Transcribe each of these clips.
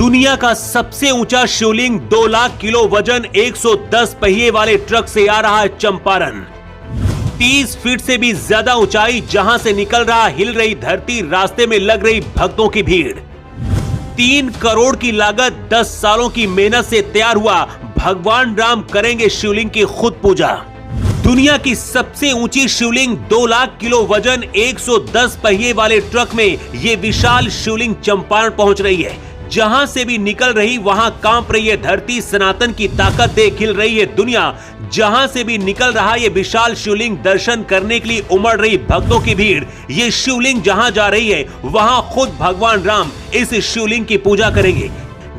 दुनिया का सबसे ऊंचा शिवलिंग 2 लाख किलो वजन 110 पहिए वाले ट्रक से आ रहा है चंपारण। 30 फीट से भी ज्यादा ऊंचाई, जहां से निकल रहा हिल रही धरती, रास्ते में लग रही भक्तों की भीड़। 3 करोड़ की लागत, 10 सालों की मेहनत से तैयार हुआ भगवान राम करेंगे शिवलिंग की खुद पूजा। दुनिया की सबसे ऊंची शिवलिंग 2 लाख किलो वजन 110 पहिए वाले ट्रक में ये विशाल शिवलिंग चंपारण पहुंच रही है। जहां से भी निकल रही वहां कांप रही है धरती, सनातन की ताकत देख खिल रही है दुनिया। जहां से भी निकल रहा ये विशाल शिवलिंग, दर्शन करने के लिए उमड़ रही भक्तों की भीड़। ये शिवलिंग जहां जा रही है वहां खुद भगवान राम इस शिवलिंग की पूजा करेंगे।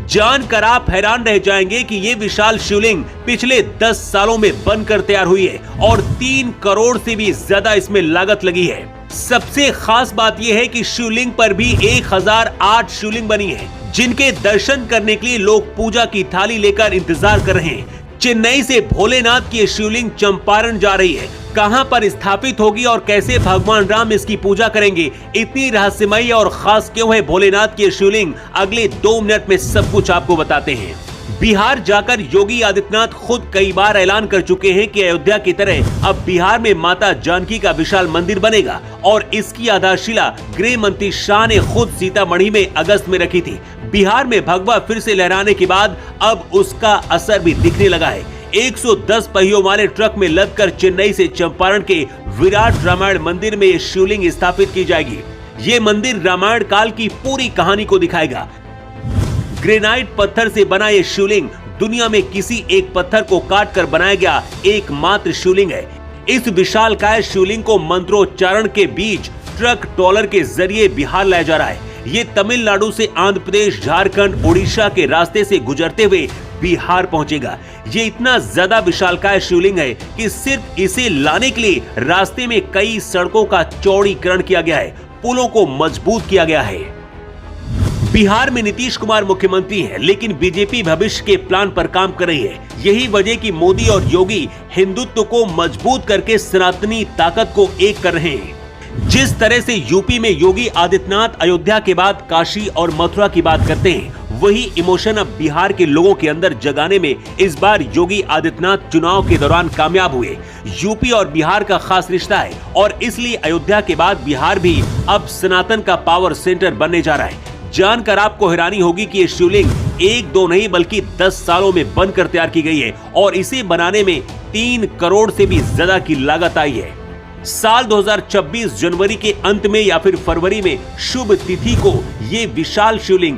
जानकर आप हैरान रह जाएंगे कि ये विशाल शिवलिंग पिछले 10 सालों में बनकर तैयार हुई है और 3 करोड़ से भी ज्यादा इसमें लागत लगी है। सबसे खास बात यह है कि शिवलिंग पर भी 1008 शिवलिंग बनी है, जिनके दर्शन करने के लिए लोग पूजा की थाली लेकर इंतजार कर रहे हैं। चेन्नई से भोलेनाथ की शिवलिंग चंपारण जा रही है। कहां पर स्थापित होगी और कैसे भगवान राम इसकी पूजा करेंगे, इतनी रहस्यमयी और खास क्यों है भोलेनाथ की शिवलिंग, अगले 2 मिनट में सब कुछ आपको बताते हैं। बिहार जाकर योगी आदित्यनाथ खुद कई बार ऐलान कर चुके हैं कि अयोध्या की तरह अब बिहार में माता जानकी का विशाल मंदिर बनेगा और इसकी आधारशिला गृह मंत्री शाह ने खुद सीतामढ़ी में अगस्त में रखी थी। बिहार में भगवा फिर से लहराने के बाद अब उसका असर भी दिखने लगा है। 110 पहियों वाले ट्रक में लदकर चेन्नई से चंपारण के विराट रामायण मंदिर में शिवलिंग स्थापित की जाएगी। ये मंदिर रामायण काल की पूरी कहानी को दिखाएगा। ग्रेनाइट पत्थर से बना ये शिवलिंग दुनिया में किसी एक पत्थर को काट कर बनाया गया एकमात्र शिवलिंग है। इस विशालकाय शिवलिंग को मंत्रोच्चारण के बीच ट्रक ट्रॉलर के जरिए बिहार लाया जा रहा है। ये तमिलनाडु से आंध्र प्रदेश, झारखंड, उड़ीसा के रास्ते से गुजरते हुए बिहार पहुंचेगा। ये इतना ज्यादा विशालकाय शिवलिंग है कि सिर्फ इसे लाने के लिए रास्ते में कई सड़कों का चौड़ीकरण किया गया है, पुलों को मजबूत किया गया है। बिहार में नीतीश कुमार मुख्यमंत्री हैं, लेकिन बीजेपी भविष्य के प्लान पर काम कर रही है। यही वजह कि मोदी और योगी हिंदुत्व को मजबूत करके सनातनी ताकत को एक कर रहे हैं। जिस तरह से यूपी में योगी आदित्यनाथ अयोध्या के बाद काशी और मथुरा की बात करते हैं, वही इमोशन अब बिहार के लोगों के अंदर जगाने में इस बार योगी आदित्यनाथ चुनाव के दौरान कामयाब हुए। यूपी और बिहार का खास रिश्ता है और इसलिए अयोध्या के बाद बिहार भी अब सनातन का पावर सेंटर बनने जा रहा है। जानकर आपको हैरानी होगी कि ये शिवलिंग 1-2 नहीं बल्कि 10 सालों में बनकर तैयार की गई है और इसे बनाने में 3 करोड़ से भी ज्यादा की लागत आई है। साल 2026 जनवरी के अंत में या फिर फरवरी में शुभ तिथि को ये विशाल शिवलिंग